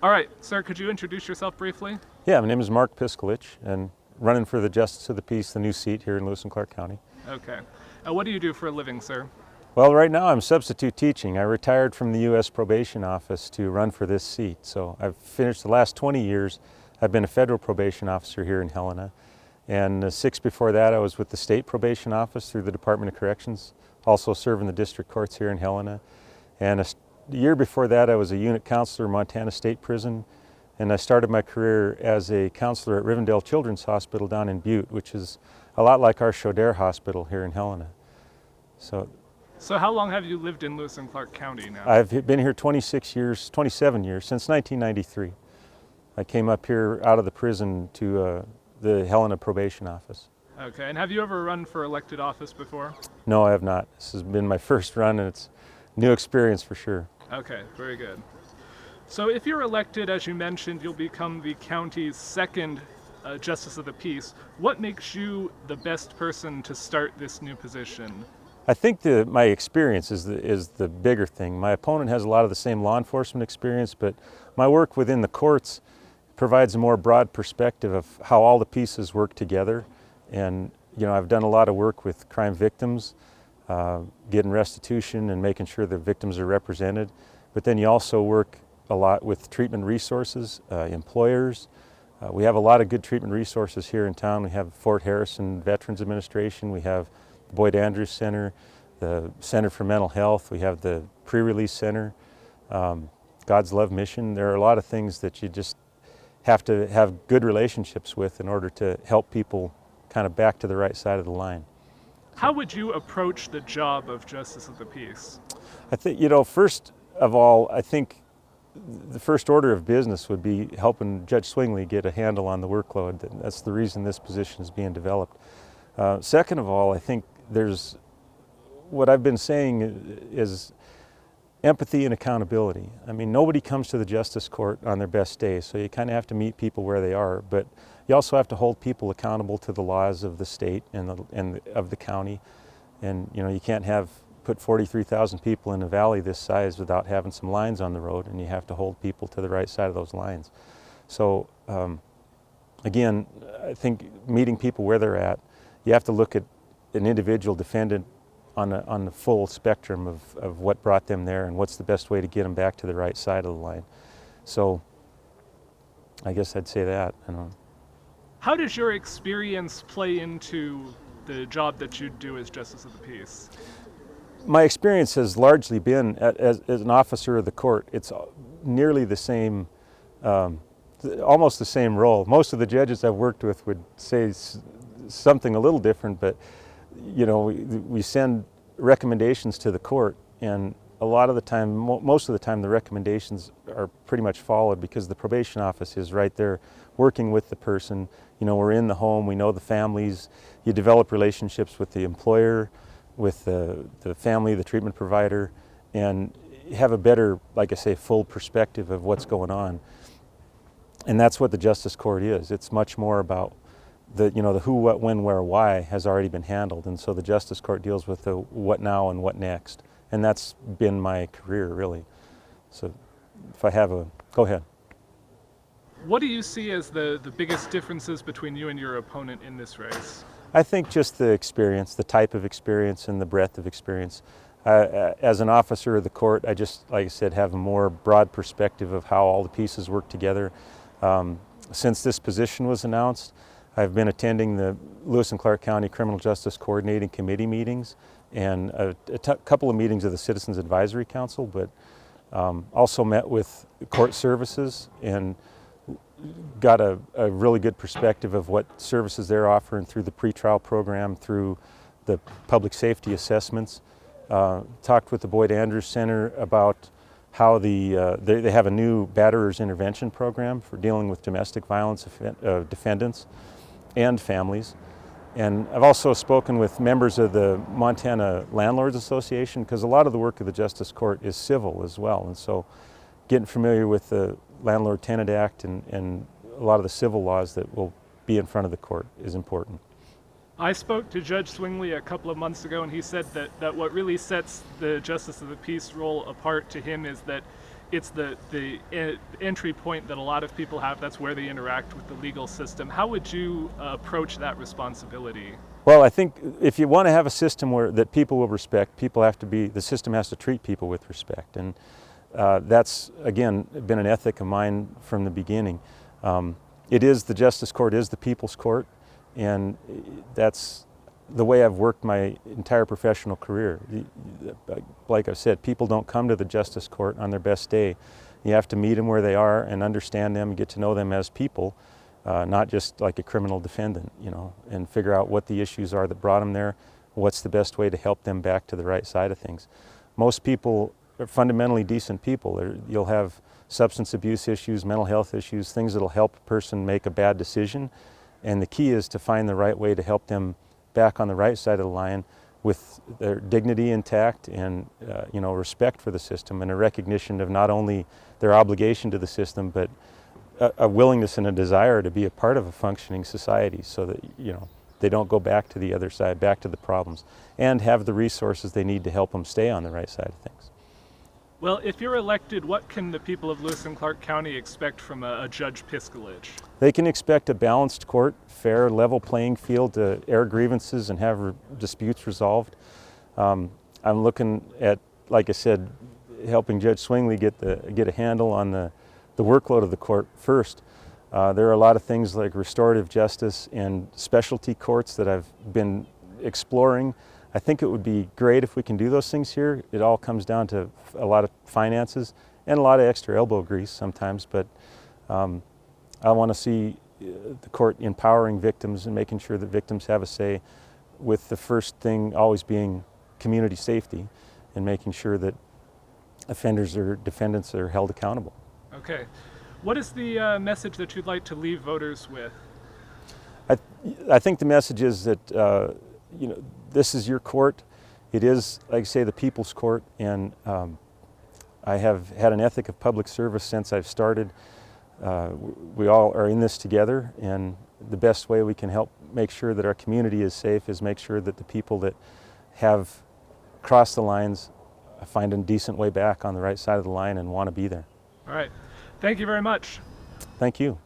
All right, sir, could you introduce yourself briefly? Yeah, my name is Mark Piskolich, and running for the Justice of the Peace, the new seat here in Lewis and Clark County. Okay. What do you do for a living, sir? Well, right now I'm substitute teaching. I retired from the U.S. Probation Office to run for this seat. So I've finished the last 20 years. I've been a federal probation officer here in Helena. And 6 before that, I was with the state probation office through the Department of Corrections, also serving the district courts here in Helena. And a year before that, I was a unit counselor in Montana State Prison. And I started my career as a counselor at Rivendell Children's Hospital down in Butte, which is a lot like our Chaudere Hospital here in Helena. So how long have you lived in Lewis and Clark County now? I've been here 27 years, since 1993. I came up here out of the prison to the Helena Probation Office. Okay, and have you ever run for elected office before? No, I have not. This has been my first run, and it's a new experience for sure. Okay, very good. So if you're elected, as you mentioned, you'll become the county's second Justice of the Peace. What makes you the best person to start this new position? I think my experience is the bigger thing. My opponent has a lot of the same law enforcement experience, but my work within the courts provides a more broad perspective of how all the pieces work together. And I've done a lot of work with crime victims, getting restitution and making sure the victims are represented. But then you also work a lot with treatment resources, employers. We have a lot of good treatment resources here in town. We have Fort Harrison Veterans Administration. We have the Boyd Andrews Center, the Center for Mental Health. We have the Pre-Release Center, God's Love Mission. There are a lot of things that you just have to have good relationships with in order to help people kind of back to the right side of the line. How would you approach the job of Justice of the Peace? I think, first of all, I think the first order of business would be helping Judge Swingley get a handle on the workload. That's the reason this position is being developed. Second of all, I think what I've been saying is empathy and accountability. I mean, nobody comes to the Justice Court on their best day, so you kind of have to meet people where they are, but you also have to hold people accountable to the laws of the state and of the county. And you can't put 43,000 people in a valley this size without having some lines on the road, and you have to hold people to the right side of those lines. So again, I think meeting people where they're at, you have to look at an individual defendant on the full spectrum of what brought them there and what's the best way to get them back to the right side of the line. So I guess I'd say that. How does your experience play into the job that you do as Justice of the Peace? My experience has largely been as an officer of the court. It's nearly the same, almost the same role. Most of the judges I've worked with would say something a little different, but we send recommendations to the court, and a lot of the time, most of the time, the recommendations are pretty much followed because the probation office is right there working with the person. We're in the home, we know the families, you develop relationships with the employer, with the family, the treatment provider, and have a better, like I say, full perspective of what's going on. And that's what the Justice Court is. It's much more about the who, what, when, where, why has already been handled, and so the Justice Court deals with the what now and what next, and that's been my career really. So if I have go ahead. What do you see as the biggest differences between you and your opponent in this race? I think just the experience, the type of experience and the breadth of experience. As an officer of the court, I just, like I said, have a more broad perspective of how all the pieces work together. Since this position was announced, I've been attending the Lewis and Clark County Criminal Justice Coordinating Committee meetings and a couple of meetings of the Citizens Advisory Council, but also met with court services and got a really good perspective of what services they're offering through the pretrial program, through the public safety assessments. Talked with the Boyd Andrews Center about how they have a new batterers intervention program for dealing with domestic violence defendants and families. And I've also spoken with members of the Montana Landlords Association, because a lot of the work of the Justice Court is civil as well. And so getting familiar with the Landlord Tenant Act and a lot of the civil laws that will be in front of the court is important. I spoke to Judge Swingley a couple of months ago, and he said that what really sets the Justice of the Peace role apart to him is that it's the entry point that a lot of people have. That's where they interact with the legal system. How would you approach that responsibility? Well, I think if you want to have a system where that people will respect, the system has to treat people with respect, and that's again been an ethic of mine from the beginning. The justice court is the people's court, and that's the way I've worked my entire professional career. Like I said, people don't come to the justice court on their best day. You have to meet them where they are and understand them and get to know them as people, not just like a criminal defendant, and figure out what the issues are that brought them there, what's the best way to help them back to the right side of things. Most people are fundamentally decent people. You'll have substance abuse issues, mental health issues, things that'll help a person make a bad decision, and the key is to find the right way to help them back on the right side of the line with their dignity intact and respect for the system and a recognition of not only their obligation to the system but a willingness and a desire to be a part of a functioning society so that they don't go back to the other side, back to the problems, and have the resources they need to help them stay on the right side of things. Well, if you're elected, what can the people of Lewis and Clark County expect from a Judge Piskolich? They can expect a balanced court, fair, level playing field to air grievances and have disputes resolved. I'm looking at, like I said, helping Judge Swingley get a handle on the workload of the court first. There are a lot of things like restorative justice and specialty courts that I've been exploring. I think it would be great if we can do those things here. It all comes down to a lot of finances and a lot of extra elbow grease sometimes, but I want to see the court empowering victims and making sure that victims have a say, with the first thing always being community safety and making sure that offenders or defendants are held accountable. Okay. What is the message that you'd like to leave voters with? I think the message is that this is your court. It is, like I say, the people's court, and I have had an ethic of public service since I've started. We all are in this together, and the best way we can help make sure that our community is safe is make sure that the people that have crossed the lines find a decent way back on the right side of the line and want to be there. All right. Thank you very much. Thank you.